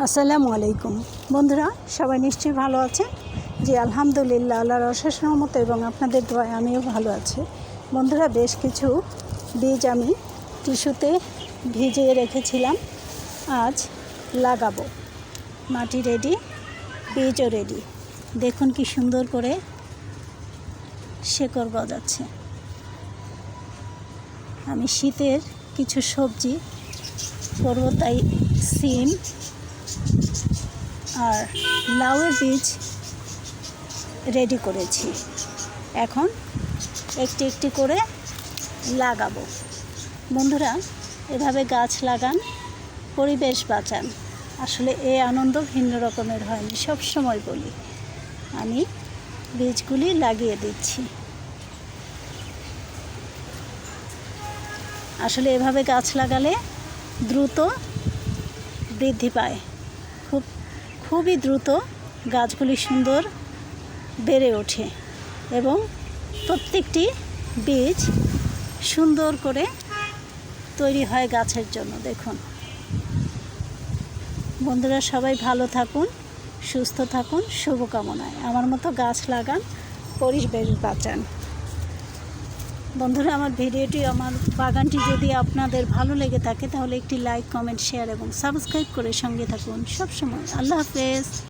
আসসালামু আলাইকুম বন্ধুরা, সবাই নিশ্চয়ই ভালো আছে। জি আলহামদুলিল্লাহ, আল্লাহর অশেষ রহমত এবং আপনাদের দোয়ায় আমিও ভালো আছি। বন্ধুরা, বেশ কিছু বীজ আমি টিস্যুতে ভিজিয়ে রেখেছিলাম, আজ লাগাবো। মাটি রেডি, বীজও রেডি। দেখুন কি সুন্দর করে শেকড় গজাচ্ছে। আমি শীতের কিছু সবজি করব, তাই সিম আর লাউয়ের বীজ রেডি করেছি। এখন একটি একটি করে লাগাবো। বন্ধুরা, এভাবে গাছ লাগান, পরিবেশ বাঁচান। আসলে এই আনন্দ ভিন্ন রকমের হয়নি, সব সময় বলি। আমি বীজগুলি লাগিয়ে দিচ্ছি। আসলে এভাবে গাছ লাগালে দ্রুত বৃদ্ধি পায়, খুবই দ্রুত গাছগুলি সুন্দর বেড়ে ওঠে এবং প্রত্যেকটি বীজ সুন্দর করে তৈরি হয় গাছের জন্য। দেখুন বন্ধুরা, সবাই ভালো থাকুন, সুস্থ থাকুন, শুভকামনায়। আমার মতো গাছ লাগান, পরিবেশ বাঁচান। বন্ধুরা, আমার ভিডিওটি, আমার বাগানটি যদি আপনাদের ভালো লেগে থাকে তাহলে একটি লাইক, কমেন্ট, শেয়ার এবং সাবস্ক্রাইব করে সঙ্গে থাকুন সবসময়। আল্লাহ হাফেজ।